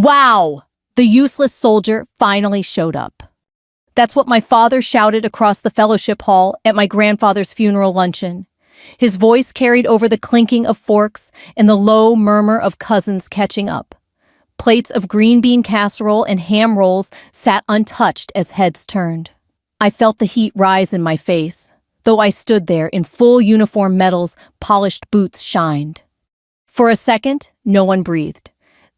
Wow! The useless soldier finally showed up. That's what my father shouted across the fellowship hall at my grandfather's funeral luncheon. His voice carried over the clinking of forks and the low murmur of cousins catching up. Plates of green bean casserole and ham rolls sat untouched as heads turned. I felt the heat rise in my face. Though I stood there in full uniform medals, polished boots shined. For a second, no one breathed.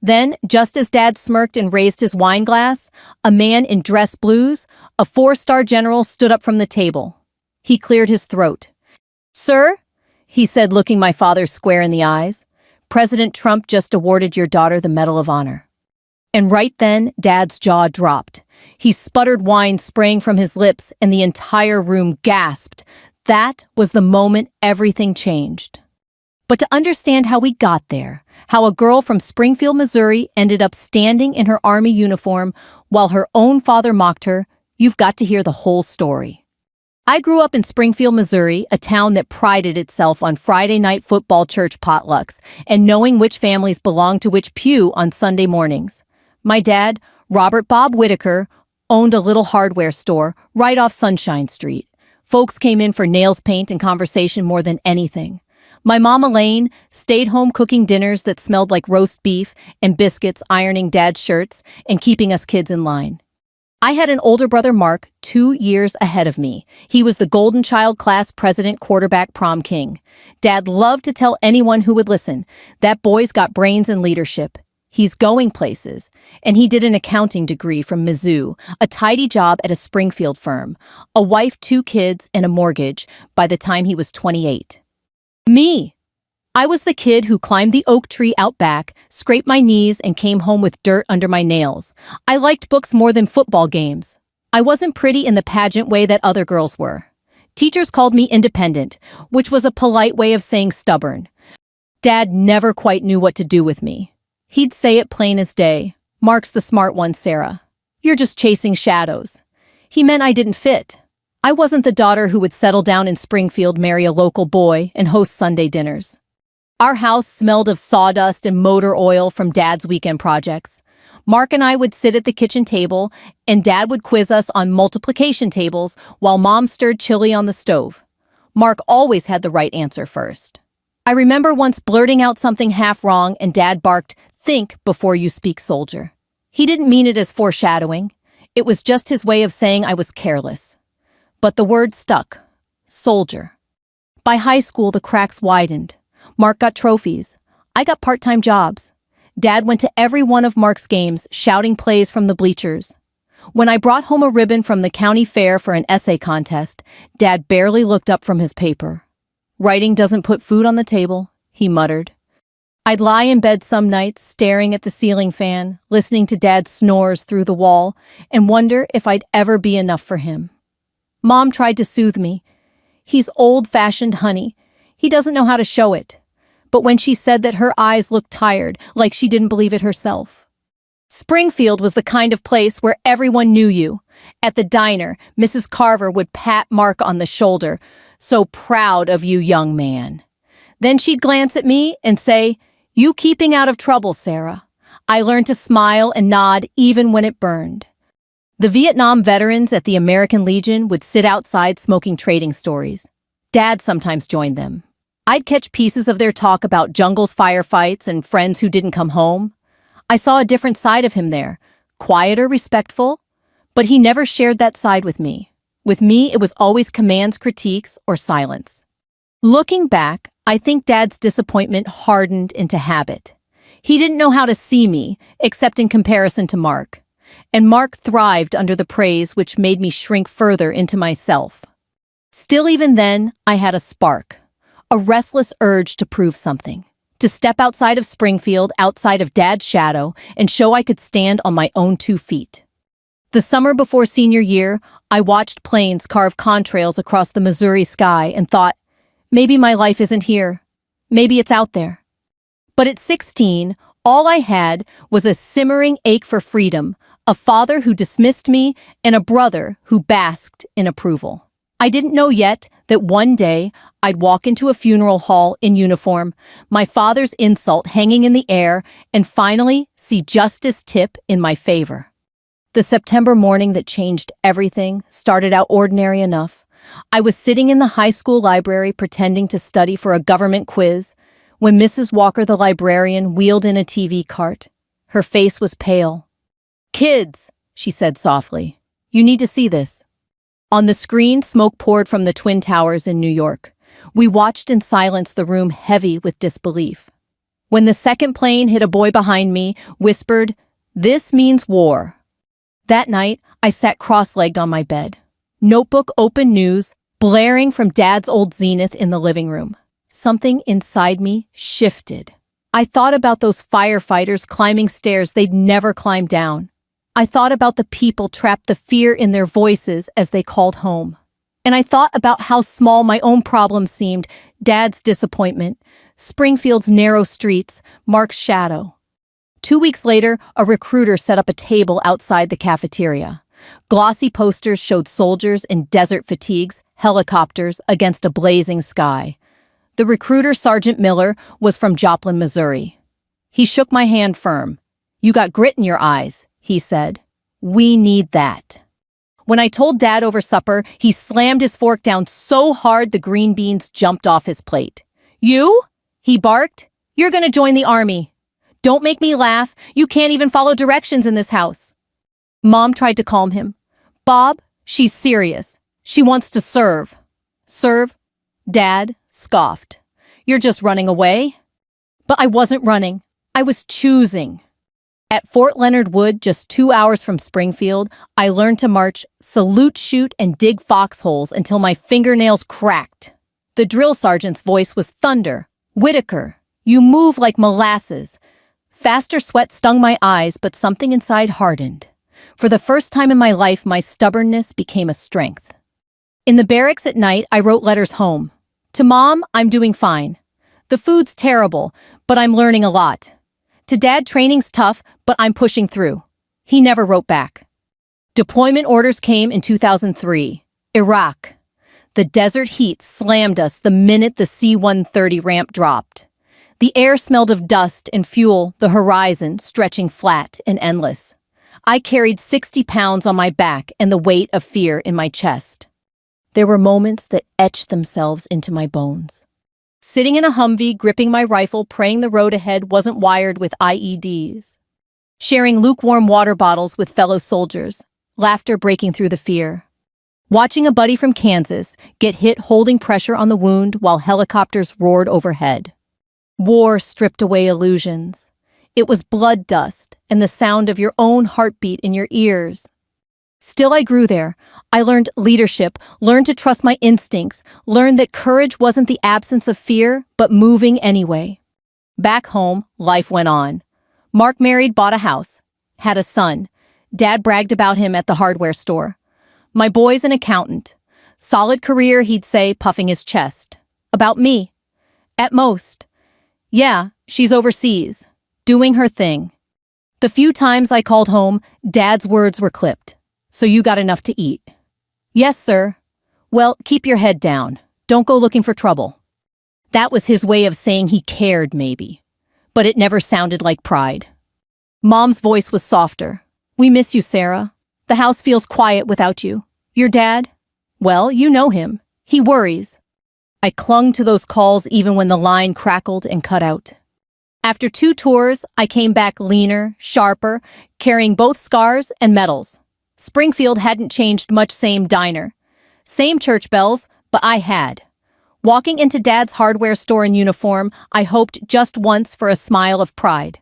Then, just as Dad smirked and raised his wine glass, a man in dress blues, a 4-star general, stood up from the table. He cleared his throat. "Sir," he said, looking my father square in the eyes, "President Trump just awarded your daughter the Medal of Honor." And right then, Dad's jaw dropped. He sputtered wine spraying from his lips, and the entire room gasped. That was the moment everything changed. But to understand how we got there, how a girl from Springfield, Missouri ended up standing in her Army uniform while her own father mocked her, you've got to hear the whole story. I grew up in Springfield, Missouri, a town that prided itself on Friday night football church potlucks and knowing which families belonged to which pew on Sunday mornings. My dad, Robert Bob Whitaker, owned a little hardware store right off Sunshine Street. Folks came in for nails paint and conversation more than anything. My mom, Elaine, stayed home cooking dinners that smelled like roast beef and biscuits, ironing Dad's shirts, and keeping us kids in line. I had an older brother, Mark, 2 years ahead of me. He was the Golden Child class president, quarterback, prom king. Dad loved to tell anyone who would listen, that boy's got brains and leadership. He's going places. And he did an accounting degree from Mizzou, a tidy job at a Springfield firm, a wife, 2 kids, and a mortgage by the time he was 28. Me! I was the kid who climbed the oak tree out back, scraped my knees, and came home with dirt under my nails. I liked books more than football games. I wasn't pretty in the pageant way that other girls were. Teachers called me independent, which was a polite way of saying stubborn. Dad never quite knew what to do with me. He'd say it plain as day. "Mark's the smart one, Sarah. You're just chasing shadows." He meant I didn't fit. I wasn't the daughter who would settle down in Springfield, marry a local boy, and host Sunday dinners. Our house smelled of sawdust and motor oil from Dad's weekend projects. Mark and I would sit at the kitchen table, and Dad would quiz us on multiplication tables while Mom stirred chili on the stove. Mark always had the right answer first. I remember once blurting out something half wrong, and Dad barked, "Think before you speak, soldier." He didn't mean it as foreshadowing. It was just his way of saying I was careless. But the word stuck. Soldier. By high school, the cracks widened. Mark got trophies. I got part-time jobs. Dad went to every one of Mark's games, shouting plays from the bleachers. When I brought home a ribbon from the county fair for an essay contest, Dad barely looked up from his paper. "Writing doesn't put food on the table," he muttered. I'd lie in bed some nights, staring at the ceiling fan, listening to Dad's snores through the wall, and wonder if I'd ever be enough for him. Mom tried to soothe me. "He's old-fashioned, honey. He doesn't know how to show it." But when she said that, her eyes looked tired, like she didn't believe it herself. Springfield was the kind of place where everyone knew you. At the diner, Mrs. Carver would pat Mark on the shoulder. "So proud of you, young man." Then she'd glance at me and say, "You keeping out of trouble, Sarah." I learned to smile and nod even when it burned. The Vietnam veterans at the American Legion would sit outside smoking trading stories. Dad sometimes joined them. I'd catch pieces of their talk about jungles, firefights, and friends who didn't come home. I saw a different side of him there, quieter, respectful, but he never shared that side with me. With me, it was always commands, critiques, or silence. Looking back, I think Dad's disappointment hardened into habit. He didn't know how to see me, except in comparison to Mark. And Mark thrived under the praise, which made me shrink further into myself. Still, even then, I had a spark, a restless urge to prove something, to step outside of Springfield, outside of Dad's shadow, and show I could stand on my own 2 feet. The summer before senior year, I watched planes carve contrails across the Missouri sky and thought, maybe my life isn't here. Maybe it's out there. But at 16, all I had was a simmering ache for freedom, a father who dismissed me, and a brother who basked in approval. I didn't know yet that one day I'd walk into a funeral hall in uniform, my father's insult hanging in the air, and finally see justice tip in my favor. The September morning that changed everything started out ordinary enough. I was sitting in the high school library pretending to study for a government quiz when Mrs. Walker, the librarian, wheeled in a TV cart. Her face was pale. "Kids," she said softly, "you need to see this." On the screen, smoke poured from the Twin Towers in New York. We watched in silence, the room heavy with disbelief. When the second plane hit, a boy behind me whispered, "This means war." That night, I sat cross-legged on my bed. Notebook open, news blaring from Dad's old Zenith in the living room. Something inside me shifted. I thought about those firefighters climbing stairs they'd never climbed down. I thought about the people trapped, the fear in their voices as they called home. And I thought about how small my own problems seemed, Dad's disappointment, Springfield's narrow streets, Mark's shadow. 2 weeks later, a recruiter set up a table outside the cafeteria. Glossy posters showed soldiers in desert fatigues, helicopters against a blazing sky. The recruiter, Sergeant Miller, was from Joplin, Missouri. He shook my hand firm. "You got grit in your eyes," he said. "We need that." When I told Dad over supper, he slammed his fork down so hard the green beans jumped off his plate. "You?" he barked. "You're gonna join the army. Don't make me laugh. You can't even follow directions in this house." Mom tried to calm him. "Bob, she's serious. She wants to serve." "Serve?" Dad scoffed. "You're just running away." But I wasn't running. I was choosing. At Fort Leonard Wood, just 2 hours from Springfield, I learned to march, salute, shoot, and dig foxholes until my fingernails cracked. The drill sergeant's voice was thunder. "Whitaker, you move like molasses." Faster sweat stung my eyes, but something inside hardened. For the first time in my life, my stubbornness became a strength. In the barracks at night, I wrote letters home. To Mom, "I'm doing fine. The food's terrible, but I'm learning a lot." To Dad, "Training's tough, but I'm pushing through." He never wrote back. Deployment orders came in 2003. Iraq. The desert heat slammed us the minute the C-130 ramp dropped. The air smelled of dust and fuel, the horizon stretching flat and endless. I carried 60 pounds on my back and the weight of fear in my chest. There were moments that etched themselves into my bones. Sitting in a Humvee, gripping my rifle, praying the road ahead wasn't wired with IEDs. Sharing lukewarm water bottles with fellow soldiers, laughter breaking through the fear. Watching a buddy from Kansas get hit holding pressure on the wound while helicopters roared overhead. War stripped away illusions. It was blood dust and the sound of your own heartbeat in your ears. Still, I grew there. I learned leadership, learned to trust my instincts, learned that courage wasn't the absence of fear, but moving anyway. Back home, life went on. Mark married, bought a house, had a son. Dad bragged about him at the hardware store. My boy's an accountant. Solid career, he'd say, puffing his chest. About me? At most. Yeah, she's overseas, doing her thing. The few times I called home, Dad's words were clipped. "So you got enough to eat?" "Yes, sir." "Well, keep your head down. Don't go looking for trouble." That was his way of saying he cared, maybe. But it never sounded like pride. Mom's voice was softer. "We miss you, Sarah. The house feels quiet without you. Your dad? Well, you know him. He worries." I clung to those calls even when the line crackled and cut out. After 2 tours, I came back leaner, sharper, carrying both scars and medals. Springfield hadn't changed much, same diner. Same church bells, but I had. Walking into Dad's hardware store in uniform, I hoped just once for a smile of pride.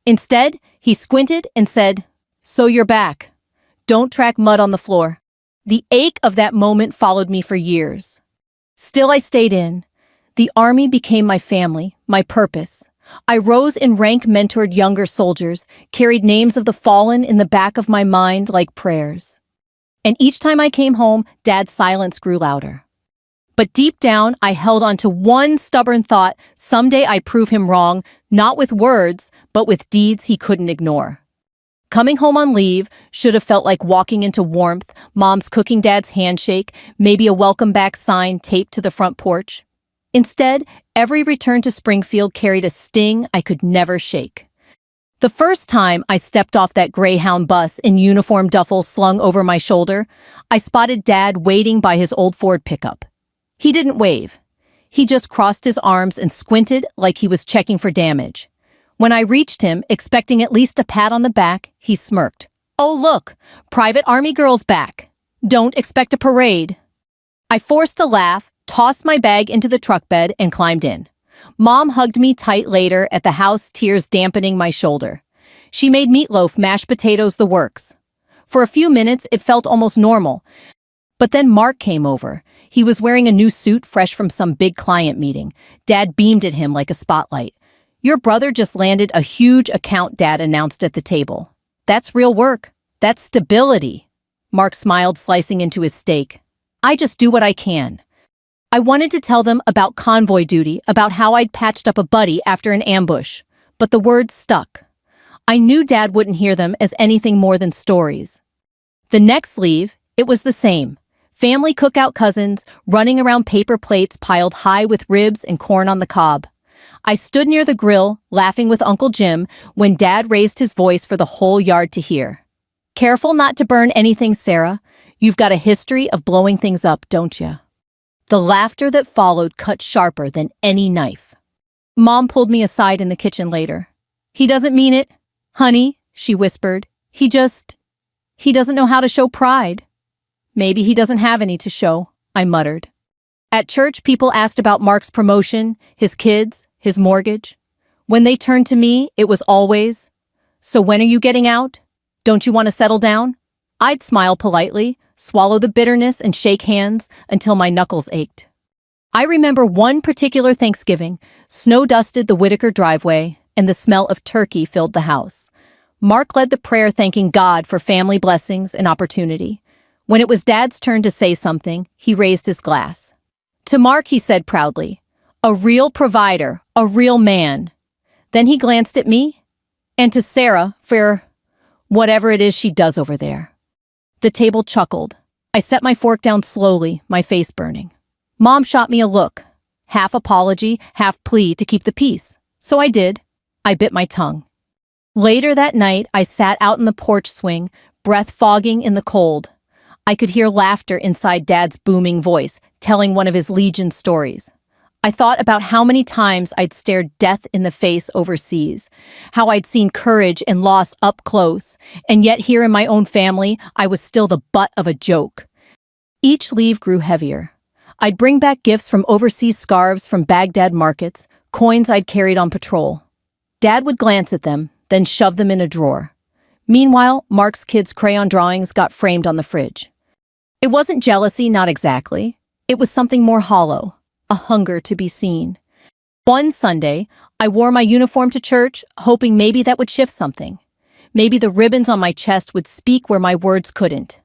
Instead, he squinted and said, "So you're back. Don't track mud on the floor." The ache of that moment followed me for years. Still, I stayed in. The Army became my family, my purpose. I rose in rank, mentored younger soldiers, carried names of the fallen in the back of my mind like prayers. And each time I came home, Dad's silence grew louder. But deep down, I held on to one stubborn thought: someday I'd prove him wrong, not with words, but with deeds he couldn't ignore. Coming home on leave should have felt like walking into warmth, Mom's cooking, Dad's handshake, maybe a welcome back sign taped to the front porch. Instead, every return to Springfield carried a sting I could never shake. The first time I stepped off that Greyhound bus in uniform duffel slung over my shoulder, I spotted Dad waiting by his old Ford pickup. He didn't wave. He just crossed his arms and squinted like he was checking for damage. When I reached him, expecting at least a pat on the back, he smirked. "Oh, look, Private Army girl's back. Don't expect a parade." I forced a laugh, tossed my bag into the truck bed, and climbed in. Mom hugged me tight later at the house, tears dampening my shoulder. She made meatloaf, mashed potatoes, the works. For a few minutes, it felt almost normal. But then Mark came over. He was wearing a new suit fresh from some big client meeting. Dad beamed at him like a spotlight. "Your brother just landed a huge account," Dad announced at the table. "That's real work. That's stability." Mark smiled, slicing into his steak. "I just do what I can." I wanted to tell them about convoy duty, about how I'd patched up a buddy after an ambush, but the words stuck. I knew Dad wouldn't hear them as anything more than stories. The next leave, it was the same. Family cookout cousins, running around paper plates piled high with ribs and corn on the cob. I stood near the grill, laughing with Uncle Jim, when Dad raised his voice for the whole yard to hear. "Careful not to burn anything, Sarah. You've got a history of blowing things up, don't you?" The laughter that followed cut sharper than any knife. Mom pulled me aside in the kitchen later. "He doesn't mean it, honey," she whispered. He doesn't know how to show pride." "Maybe he doesn't have any to show," I muttered. At church, people asked about Mark's promotion, his kids, his mortgage. When they turned to me, it was always, "So when are you getting out? Don't you want to settle down?" I'd smile politely, swallow the bitterness, and shake hands until my knuckles ached. I remember one particular Thanksgiving. Snow dusted the Whitaker driveway, and the smell of turkey filled the house. Mark led the prayer, thanking God for family blessings and opportunity. When it was Dad's turn to say something, he raised his glass. To Mark, he said proudly, "A real provider, a real man." Then he glanced at me, and to Sarah for whatever it is she does over there. The table chuckled. I set my fork down slowly, my face burning. Mom shot me a look, half apology, half plea to keep the peace. So I did. I bit my tongue. Later that night, I sat out in the porch swing, breath fogging in the cold. I could hear laughter inside Dad's booming voice, telling one of his Legion stories. I thought about how many times I'd stared death in the face overseas, how I'd seen courage and loss up close, and yet here in my own family, I was still the butt of a joke. Each leave grew heavier. I'd bring back gifts from overseas, scarves from Baghdad markets, coins I'd carried on patrol. Dad would glance at them, then shove them in a drawer. Meanwhile, Mark's kids' crayon drawings got framed on the fridge. It wasn't jealousy, not exactly. It was something more hollow. A hunger to be seen. One Sunday, I wore my uniform to church, hoping maybe that would shift something. Maybe the ribbons on my chest would speak where my words couldn't.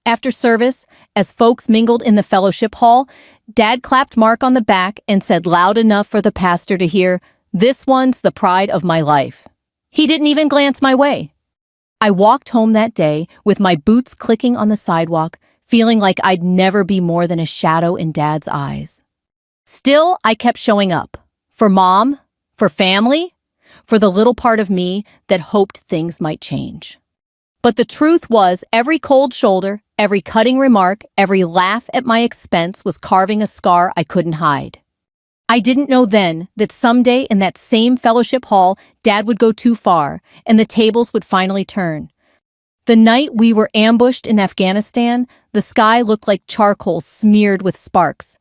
After service, as folks mingled in the fellowship hall, Dad clapped Mark on the back and said loud enough for the pastor to hear, "This one's the pride of my life." He didn't even glance my way. I walked home that day with my boots clicking on the sidewalk, feeling like I'd never be more than a shadow in Dad's eyes. Still, I kept showing up. For Mom, for family, for the little part of me that hoped things might change. But the truth was, every cold shoulder, every cutting remark, every laugh at my expense was carving a scar I couldn't hide. I didn't know then that someday in that same fellowship hall, Dad would go too far, and the tables would finally turn. The night we were ambushed in Afghanistan, the sky looked like charcoal smeared with sparks.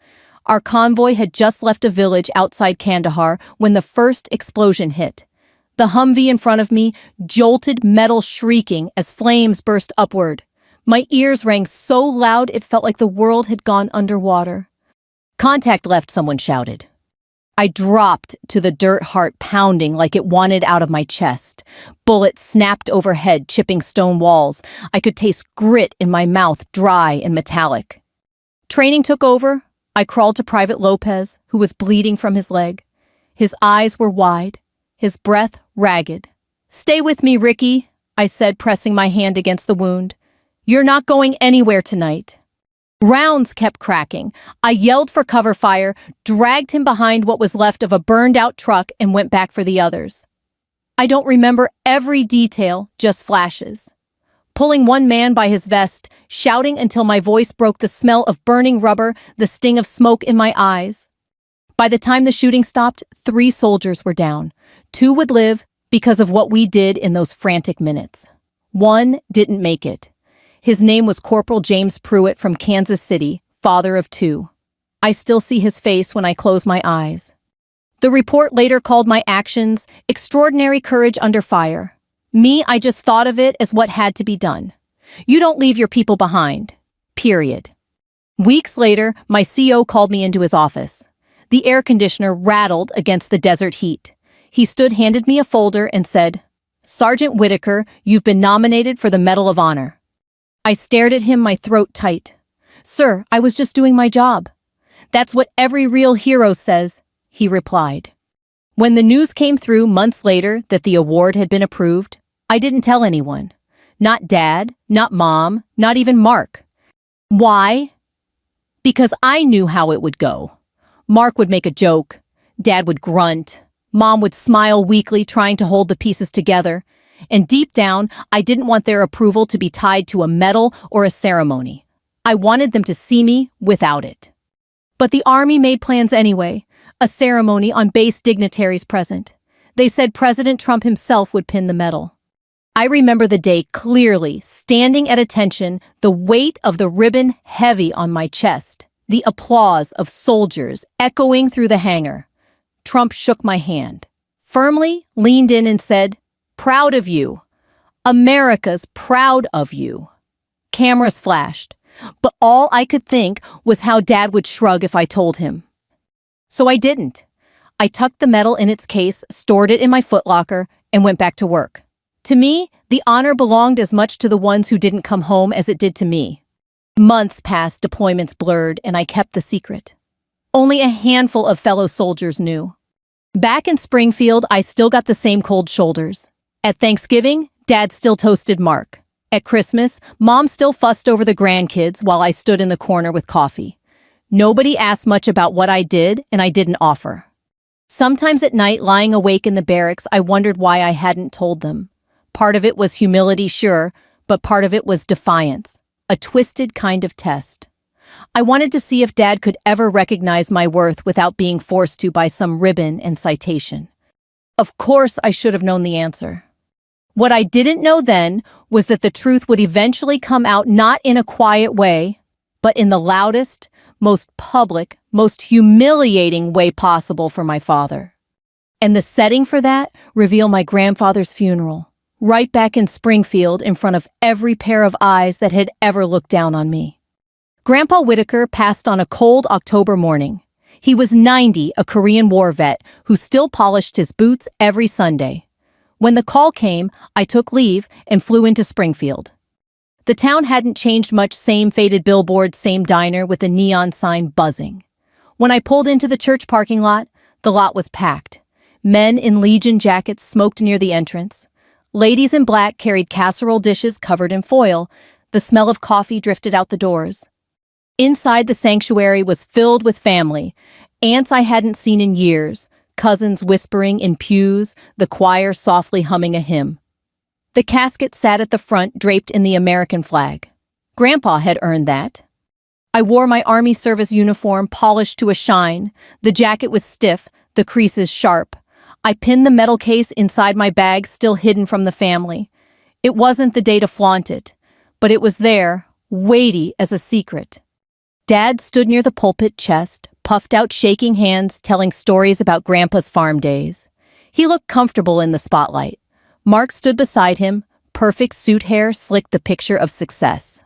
Our convoy had just left a village outside Kandahar when the first explosion hit. The Humvee in front of me jolted, metal shrieking as flames burst upward. My ears rang so loud it felt like the world had gone underwater. "Contact left," someone shouted. I dropped to the dirt, heart pounding like it wanted out of my chest. Bullets snapped overhead, chipping stone walls. I could taste grit in my mouth, dry and metallic. Training took over. I crawled to Private Lopez, who was bleeding from his leg. His eyes were wide, his breath ragged. "Stay with me, Ricky," I said, pressing my hand against the wound. "You're not going anywhere tonight." Rounds kept cracking. I yelled for cover fire, dragged him behind what was left of a burned-out truck, and went back for the others. I don't remember every detail, just flashes. Pulling one man by his vest, shouting until my voice broke, the smell of burning rubber, the sting of smoke in my eyes. By the time the shooting stopped, 3 soldiers were down. 2 would live because of what we did in those frantic minutes. 1 didn't make it. His name was Corporal James Pruitt from Kansas City, father of 2. I still see his face when I close my eyes. The report later called my actions extraordinary courage under fire. Me, I just thought of it as what had to be done. You don't leave your people behind. Period. Weeks later, my CO called me into his office. The air conditioner rattled against the desert heat. He stood, handed me a folder, and said, "Sergeant Whitaker, you've been nominated for the Medal of Honor." I stared at him, my throat tight. "Sir, I was just doing my job." "That's what every real hero says," he replied. When the news came through months later that the award had been approved, I didn't tell anyone. Not Dad, not Mom, not even Mark. Why? Because I knew how it would go. Mark would make a joke. Dad would grunt. Mom would smile weakly, trying to hold the pieces together. And deep down, I didn't want their approval to be tied to a medal or a ceremony. I wanted them to see me without it. But the Army made plans anyway, a ceremony on base dignitaries present. They said President Trump himself would pin the medal. I remember the day clearly, standing at attention, the weight of the ribbon heavy on my chest, the applause of soldiers echoing through the hangar. Trump shook my hand, firmly leaned in and said, "Proud of you. America's proud of you." Cameras flashed, but all I could think was how Dad would shrug if I told him. So I didn't. I tucked the medal in its case, stored it in my footlocker, and went back to work. To me, the honor belonged as much to the ones who didn't come home as it did to me. Months passed, deployments blurred, and I kept the secret. Only a handful of fellow soldiers knew. Back in Springfield, I still got the same cold shoulders. At Thanksgiving, Dad still toasted Mark. At Christmas, Mom still fussed over the grandkids while I stood in the corner with coffee. Nobody asked much about what I did, and I didn't offer. Sometimes at night, lying awake in the barracks, I wondered why I hadn't told them. Part of it was humility, sure, but part of it was defiance, a twisted kind of test. I wanted to see if Dad could ever recognize my worth without being forced to by some ribbon and citation. Of course, I should have known the answer. What I didn't know then was that the truth would eventually come out, not in a quiet way, but in the loudest, most public, most humiliating way possible for my father. And the setting for that revealed my grandfather's funeral, right back in Springfield in front of every pair of eyes that had ever looked down on me. Grandpa Whitaker passed on a cold October morning. He was 90, a Korean War vet who still polished his boots every Sunday. When the call came, I took leave and flew into Springfield. The town hadn't changed much, same faded billboard, same diner with a neon sign buzzing. When I pulled into the church parking lot, the lot was packed. Men in Legion jackets smoked near the entrance. Ladies in black carried casserole dishes covered in foil. The smell of coffee drifted out the doors. Inside, the sanctuary was filled with family, aunts I hadn't seen in years, cousins whispering in pews, the choir softly humming a hymn. The casket sat at the front, draped in the American flag. Grandpa had earned that. I wore my Army service uniform, polished to a shine. The jacket was stiff, the creases sharp. I pinned the metal case inside my bag, still hidden from the family. It wasn't the day to flaunt it, but it was there, weighty as a secret. Dad stood near the pulpit chest, puffed out, shaking hands, telling stories about Grandpa's farm days. He looked comfortable in the spotlight. Mark stood beside him, perfect suit hair slicked the picture of success.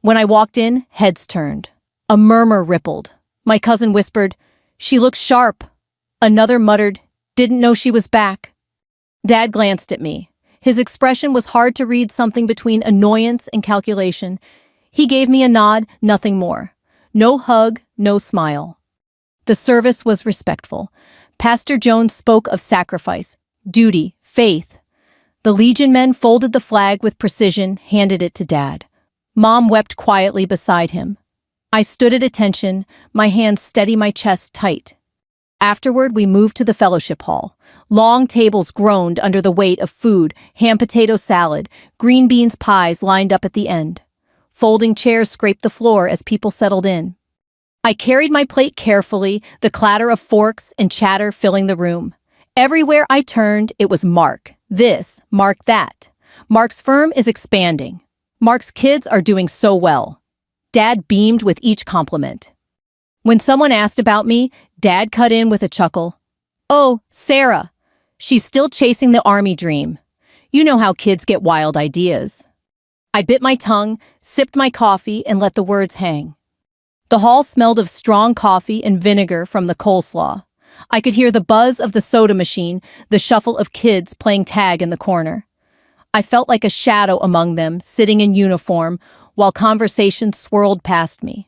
When I walked in, heads turned. A murmur rippled. My cousin whispered, "She looks sharp." Another muttered, "Didn't know she was back." Dad glanced at me. His expression was hard to read, something between annoyance and calculation. He gave me a nod, nothing more. No hug, no smile. The service was respectful. Pastor Jones spoke of sacrifice, duty, faith. The Legion men folded the flag with precision, handed it to Dad. Mom wept quietly beside him. I stood at attention, my hands steady, my chest tight. Afterward, we moved to the fellowship hall. Long tables groaned under the weight of food, ham potato salad, green beans pies lined up at the end. Folding chairs scraped the floor as people settled in. I carried my plate carefully, the clatter of forks and chatter filling the room. Everywhere I turned, it was Mark this, Mark that. Mark's firm is expanding. Mark's kids are doing so well. Dad beamed with each compliment. When someone asked about me, Dad cut in with a chuckle. "Oh, Sarah. She's still chasing the army dream. You know how kids get wild ideas." I bit my tongue, sipped my coffee, and let the words hang. The hall smelled of strong coffee and vinegar from the coleslaw. I could hear the buzz of the soda machine, the shuffle of kids playing tag in the corner. I felt like a shadow among them, sitting in uniform, while conversations swirled past me.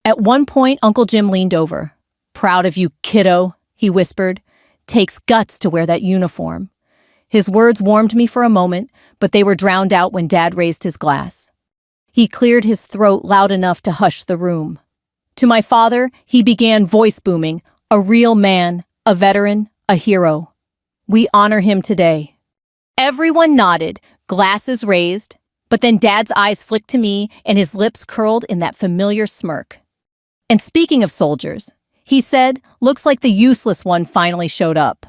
At one point, Uncle Jim leaned over. "Proud of you, kiddo," he whispered. "Takes guts to wear that uniform." His words warmed me for a moment, but they were drowned out when Dad raised his glass. He cleared his throat loud enough to hush the room. To my father, he began voice booming, "A real man, a veteran, a hero. We honor him today." Everyone nodded, glasses raised, but then Dad's eyes flicked to me and his lips curled in that familiar smirk. "And speaking of soldiers," he said, "looks like the useless one finally showed up."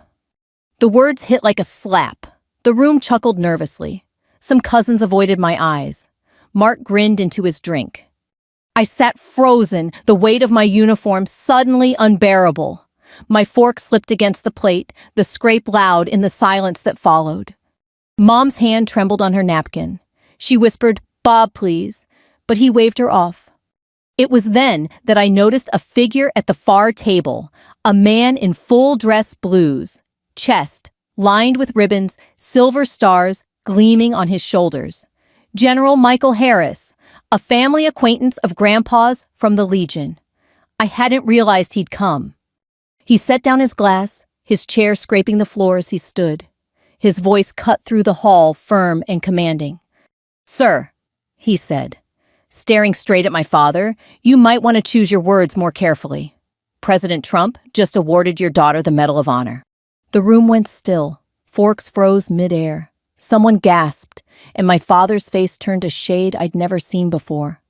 The words hit like a slap. The room chuckled nervously. Some cousins avoided my eyes. Mark grinned into his drink. I sat frozen, the weight of my uniform suddenly unbearable. My fork slipped against the plate, the scrape loud in the silence that followed. Mom's hand trembled on her napkin. She whispered, "Bob, please," but he waved her off. It was then that I noticed a figure at the far table, a man in full dress blues, chest lined with ribbons, silver stars gleaming on his shoulders. General Michael Harris, a family acquaintance of Grandpa's from the Legion. I hadn't realized he'd come. He set down his glass, his chair scraping the floor as he stood. His voice cut through the hall, firm and commanding. "Sir," he said, staring straight at my father, "you might want to choose your words more carefully. President Trump just awarded your daughter the Medal of Honor." The room went still. Forks froze midair. Someone gasped, and my father's face turned a shade I'd never seen before.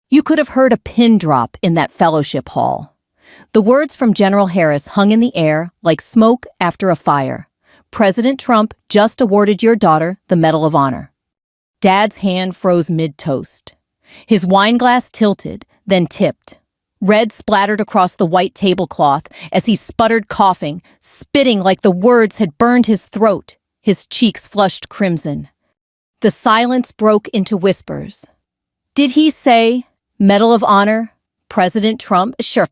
You could have heard a pin drop in that fellowship hall. The words from General Harris hung in the air like smoke after a fire. "President Trump just awarded your daughter the Medal of Honor." Dad's hand froze mid-toast. His wine glass tilted, then tipped. Red splattered across the white tablecloth as he sputtered, coughing, spitting like the words had burned his throat. His cheeks flushed crimson. The silence broke into whispers. "Did he say, Medal of Honor, President Trump?" "Sure."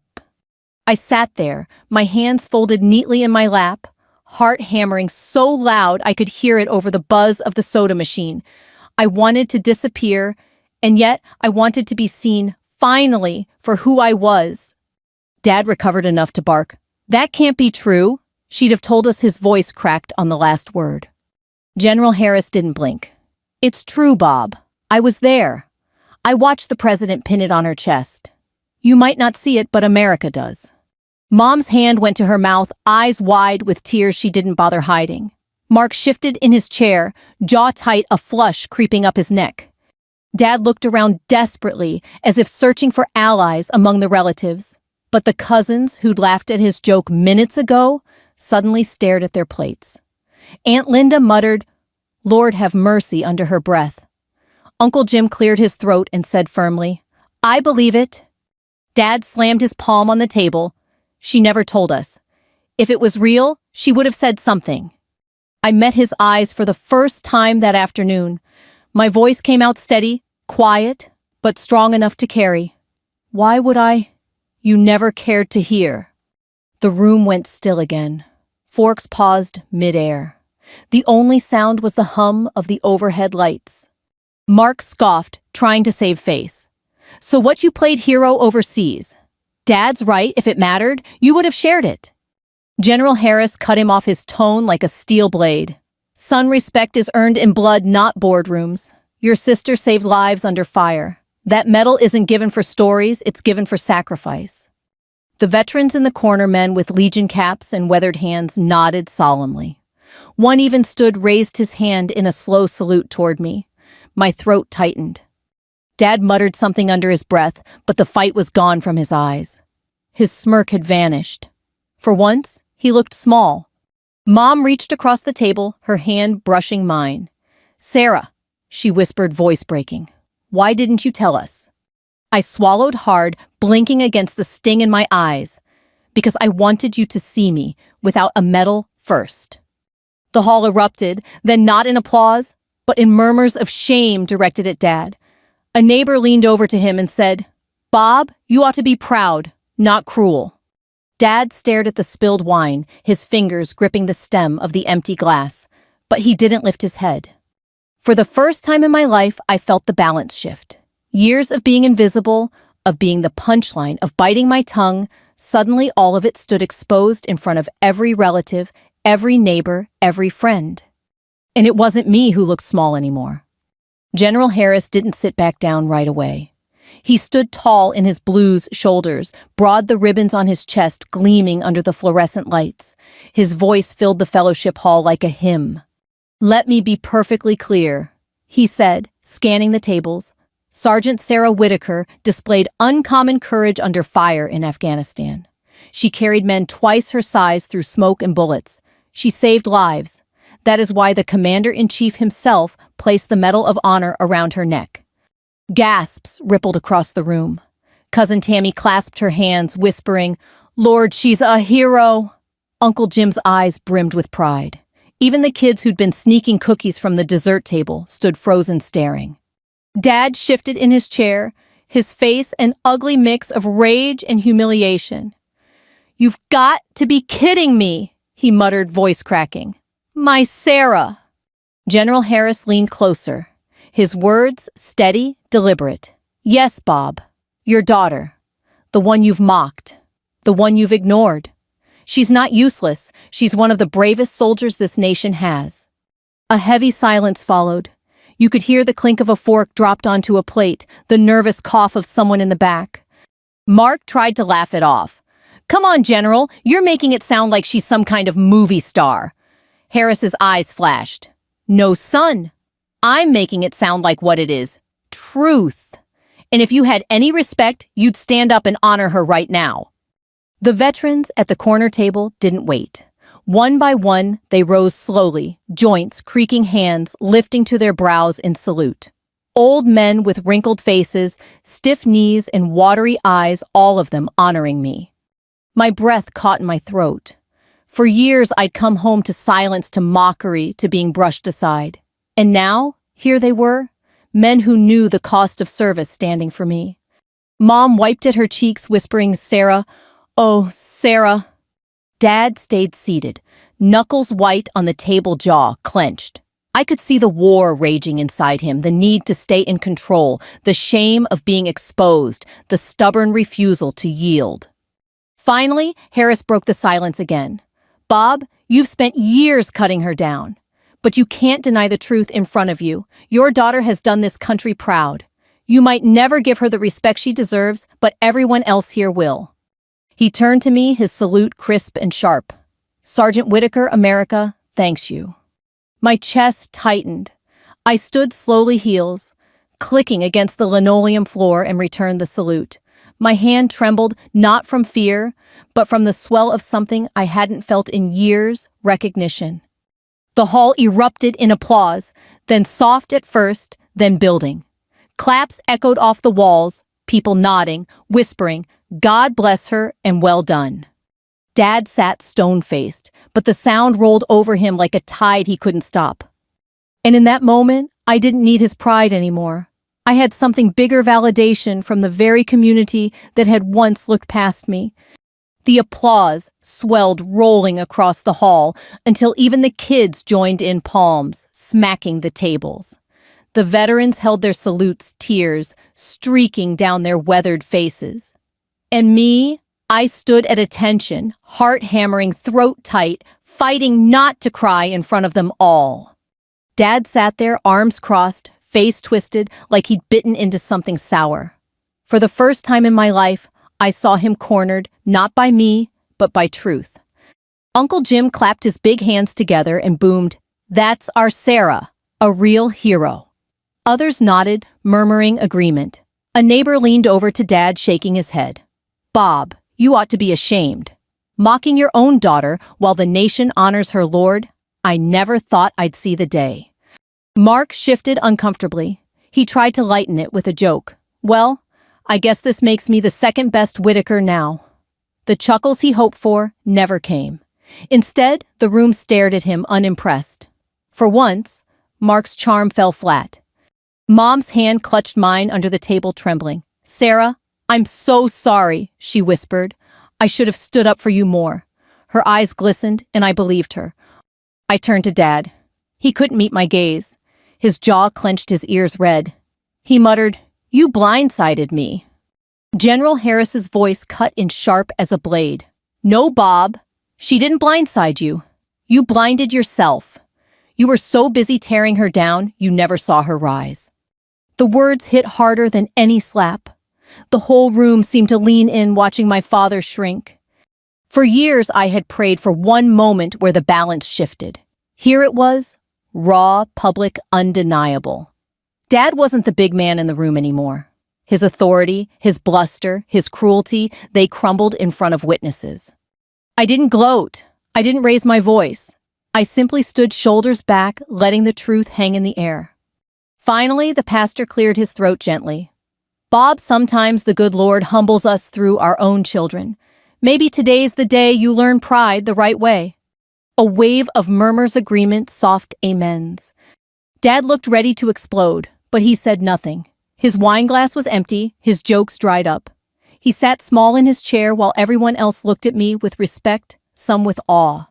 I sat there, my hands folded neatly in my lap, heart hammering so loud I could hear it over the buzz of the soda machine. I wanted to disappear, and yet I wanted to be seen, finally, for who I was. Dad recovered enough to bark, "That can't be true." She'd have told us. His voice cracked on the last word. General Harris didn't blink. "It's true, Bob. I was there. I watched the president pin it on her chest. You might not see it, but America does." Mom's hand went to her mouth, eyes wide with tears she didn't bother hiding. Mark shifted in his chair, jaw tight, a flush creeping up his neck. Dad looked around desperately, as if searching for allies among the relatives. But the cousins who'd laughed at his joke minutes ago suddenly stared at their plates. Aunt Linda muttered, "Lord have mercy," under her breath. Uncle Jim cleared his throat and said firmly, "I believe it." Dad slammed his palm on the table. "She never told us. If it was real, she would have said something." I met his eyes for the first time that afternoon. My voice came out steady, quiet, but strong enough to carry. "Why would I? You never cared to hear." The room went still again. Forks paused midair. The only sound was the hum of the overhead lights. Mark scoffed, trying to save face. "So what, you played hero overseas? Dad's right, if it mattered, you would have shared it." General Harris cut him off, his tone like a steel blade. Son, respect is earned in blood, not boardrooms. Your sister saved lives under fire. That medal isn't given for stories, it's given for sacrifice. The veterans in the corner, men with Legion caps and weathered hands, nodded solemnly. One even raised his hand in a slow salute toward me. My throat tightened. Dad muttered something under his breath, but the fight was gone from his eyes. His smirk had vanished. For once, he looked small. Mom reached across the table, her hand brushing mine. "Sarah," she whispered, voice breaking. "Why didn't you tell us?" I swallowed hard, blinking against the sting in my eyes. "Because I wanted you to see me, without a medal first." The hall erupted, then not in applause, but in murmurs of shame directed at Dad. A neighbor leaned over to him and said, "Bob, you ought to be proud, not cruel." Dad stared at the spilled wine, his fingers gripping the stem of the empty glass, but he didn't lift his head. For the first time in my life, I felt the balance shift. Years of being invisible, of being the punchline, of biting my tongue, suddenly all of it stood exposed in front of every relative, every neighbor, every friend. And it wasn't me who looked small anymore. General Harris didn't sit back down right away. He stood tall in his blues shoulders, broad the ribbons on his chest gleaming under the fluorescent lights. His voice filled the fellowship hall like a hymn. "Let me be perfectly clear," he said, scanning the tables. Sergeant Sarah Whitaker displayed uncommon courage under fire in Afghanistan. She carried men twice her size through smoke and bullets. She saved lives. That is why the commander-in-chief himself placed the Medal of Honor around her neck. Gasps rippled across the room. Cousin Tammy clasped her hands, whispering, "Lord, she's a hero." Uncle Jim's eyes brimmed with pride. Even the kids who'd been sneaking cookies from the dessert table stood frozen staring. Dad shifted in his chair, his face an ugly mix of rage and humiliation. "You've got to be kidding me," he muttered, voice cracking. "My Sarah." General Harris leaned closer, his words steady, deliberate. "Yes, Bob, your daughter. The one you've mocked. The one you've ignored. She's not useless. She's one of the bravest soldiers this nation has." A heavy silence followed. You could hear the clink of a fork dropped onto a plate, the nervous cough of someone in the back. Mark tried to laugh it off. "Come on, General, you're making it sound like she's some kind of movie star." Harris's eyes flashed. "No, son. I'm making it sound like what it is. Truth. And if you had any respect, you'd stand up and honor her right now." The veterans at the corner table didn't wait. One by one, they rose slowly, joints creaking, hands lifting to their brows in salute. Old men with wrinkled faces, stiff knees, and watery eyes, all of them honoring me. My breath caught in my throat. For years, I'd come home to silence, to mockery, to being brushed aside. And now, here they were, men who knew the cost of service standing for me. Mom wiped at her cheeks, whispering, "Sarah, oh, Sarah." Dad stayed seated, knuckles white on the table, jaw clenched. I could see the war raging inside him, the need to stay in control, the shame of being exposed, the stubborn refusal to yield. Finally, Harris broke the silence again. "Bob, you've spent years cutting her down. But you can't deny the truth in front of you. Your daughter has done this country proud. You might never give her the respect she deserves, but everyone else here will." He turned to me, his salute crisp and sharp. "Sergeant Whitaker, America, thanks you." My chest tightened. I stood slowly, heels, clicking against the linoleum floor, and returned the salute. My hand trembled, not from fear, but from the swell of something I hadn't felt in years, recognition. The hall erupted in applause, then soft at first, then building. Claps echoed off the walls, people nodding, whispering, "God bless her and well done." Dad sat stone-faced, but the sound rolled over him like a tide he couldn't stop. And in that moment, I didn't need his pride anymore. I had something bigger, validation from the very community that had once looked past me. The applause swelled, rolling across the hall until even the kids joined in, palms smacking the tables. The veterans held their salutes, tears streaking down their weathered faces. And me, I stood at attention, heart hammering, throat tight, fighting not to cry in front of them all. Dad sat there, arms crossed, face twisted, like he'd bitten into something sour. For the first time in my life, I saw him cornered, not by me, but by truth. Uncle Jim clapped his big hands together and boomed, "That's our Sarah, a real hero." Others nodded, murmuring agreement. A neighbor leaned over to Dad, shaking his head. "Bob, you ought to be ashamed. Mocking your own daughter while the nation honors her lord? I never thought I'd see the day." Mark shifted uncomfortably. He tried to lighten it with a joke. "Well, I guess this makes me the second best Whitaker now." The chuckles he hoped for never came. Instead, the room stared at him unimpressed. For once, Mark's charm fell flat. Mom's hand clutched mine under the table, trembling. "Sarah, I'm so sorry," she whispered. "I should have stood up for you more." Her eyes glistened, and I believed her. I turned to Dad. He couldn't meet my gaze. His jaw clenched, his ears red. He muttered, "You blindsided me." General Harris's voice cut in sharp as a blade. "No, Bob. She didn't blindside you. You blinded yourself. You were so busy tearing her down, you never saw her rise." The words hit harder than any slap. The whole room seemed to lean in, watching my father shrink. For years, I had prayed for one moment where the balance shifted. Here it was, raw, public, undeniable. Dad wasn't the big man in the room anymore. His authority, his bluster, his cruelty, they crumbled in front of witnesses. I didn't gloat. I didn't raise my voice. I simply stood shoulders back, letting the truth hang in the air. Finally, the pastor cleared his throat gently. "Bob, sometimes the good Lord humbles us through our own children. Maybe today's the day you learn pride the right way." A wave of murmurs, agreement, soft amens. Dad looked ready to explode, but he said nothing. His wine glass was empty, his jokes dried up. He sat small in his chair while everyone else looked at me with respect, some with awe.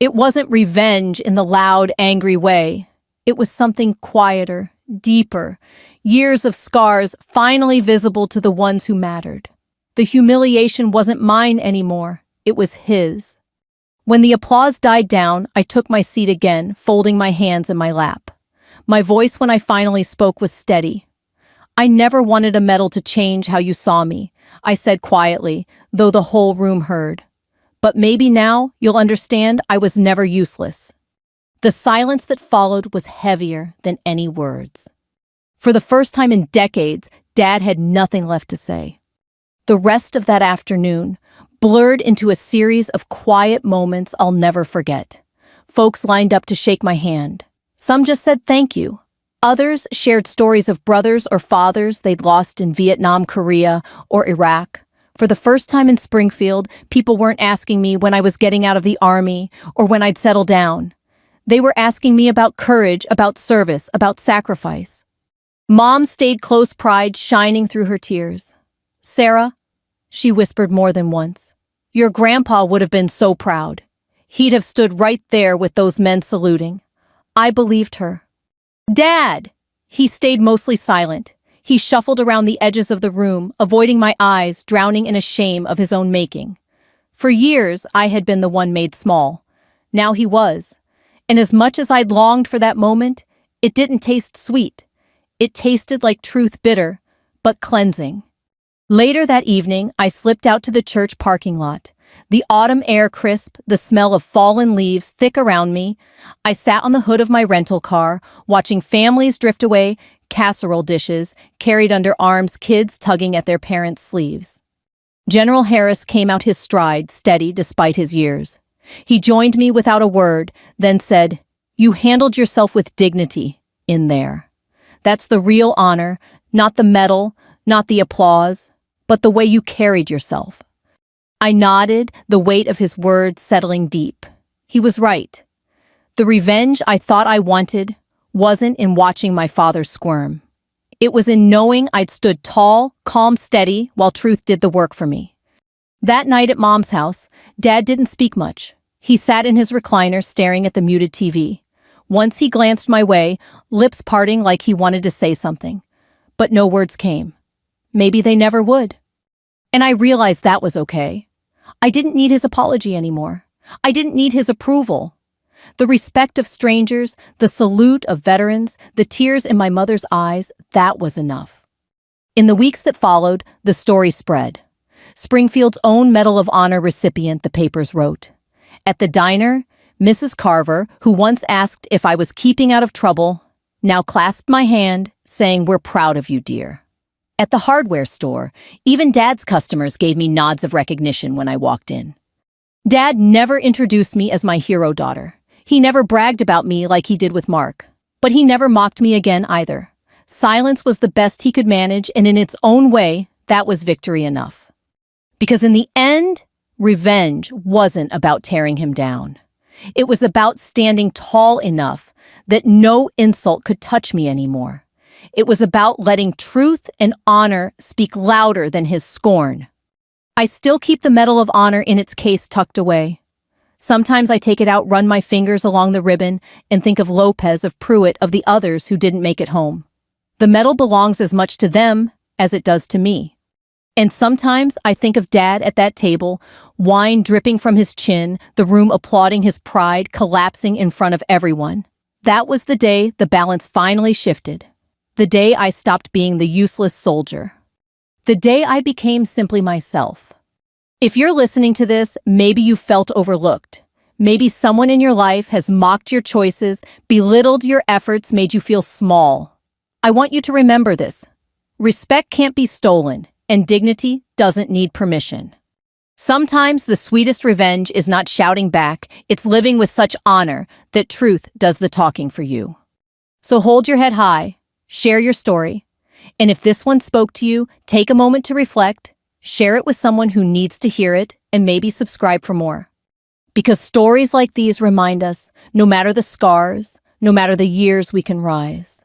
It wasn't revenge in the loud, angry way. It was something quieter, deeper, years of scars finally visible to the ones who mattered. The humiliation wasn't mine anymore, it was his. When the applause died down, I took my seat again, folding my hands in my lap. My voice when I finally spoke was steady. "I never wanted a medal to change how you saw me," I said quietly, though the whole room heard. "But maybe now you'll understand I was never useless." The silence that followed was heavier than any words. For the first time in decades, Dad had nothing left to say. The rest of that afternoon blurred into a series of quiet moments I'll never forget. Folks lined up to shake my hand. Some just said thank you. Others shared stories of brothers or fathers they'd lost in Vietnam, Korea, or Iraq. For the first time in Springfield, people weren't asking me when I was getting out of the army or when I'd settle down. They were asking me about courage, about service, about sacrifice. Mom stayed close, pride shining through her tears. "Sarah," she whispered more than once, "your grandpa would have been so proud. He'd have stood right there with those men saluting." I believed her. "Dad!" He stayed mostly silent. He shuffled around the edges of the room, avoiding my eyes, drowning in a shame of his own making. For years, I had been the one made small. Now he was. And as much as I'd longed for that moment, it didn't taste sweet. It tasted like truth, bitter, but cleansing. Later that evening, I slipped out to the church parking lot. The autumn air crisp, the smell of fallen leaves thick around me. I sat on the hood of my rental car, watching families drift away, casserole dishes carried under arms, kids tugging at their parents' sleeves. General Harris came out his stride, steady despite his years. He joined me without a word, then said, "You handled yourself with dignity in there. That's the real honor, not the medal, not the applause, but the way you carried yourself." I nodded, the weight of his words settling deep. He was right. The revenge I thought I wanted wasn't in watching my father squirm. It was in knowing I'd stood tall, calm, steady, while truth did the work for me. That night at Mom's house, Dad didn't speak much. He sat in his recliner staring at the muted TV. Once he glanced my way, lips parting like he wanted to say something. But no words came. Maybe they never would. And I realized that was okay. I didn't need his apology anymore. I didn't need his approval. The respect of strangers, the salute of veterans, the tears in my mother's eyes, that was enough. In the weeks that followed, the story spread. Springfield's own Medal of Honor recipient, the papers wrote. At the diner, Mrs. Carver, who once asked if I was keeping out of trouble, now clasped my hand, saying, "We're proud of you, dear." At the hardware store, even Dad's customers gave me nods of recognition when I walked in. Dad never introduced me as my hero daughter. He never bragged about me like he did with Mark. But he never mocked me again either. Silence was the best he could manage, and in its own way, that was victory enough. Because in the end, revenge wasn't about tearing him down. It was about standing tall enough that no insult could touch me anymore. It was about letting truth and honor speak louder than his scorn. I still keep the Medal of Honor in its case tucked away. Sometimes I take it out, run my fingers along the ribbon, and think of Lopez, of Pruitt, of the others who didn't make it home. The medal belongs as much to them as it does to me. And sometimes I think of Dad at that table, wine dripping from his chin, the room applauding his pride, collapsing in front of everyone. That was the day the balance finally shifted. The day I stopped being the useless soldier. The day I became simply myself. If you're listening to this, maybe you felt overlooked. Maybe someone in your life has mocked your choices, belittled your efforts, made you feel small. I want you to remember this. Respect can't be stolen, and dignity doesn't need permission. Sometimes the sweetest revenge is not shouting back, it's living with such honor that truth does the talking for you. So hold your head high, share your story, and if this one spoke to you, take a moment to reflect, share it with someone who needs to hear it, and maybe subscribe for more. Because stories like these remind us, no matter the scars, no matter the years, we can rise.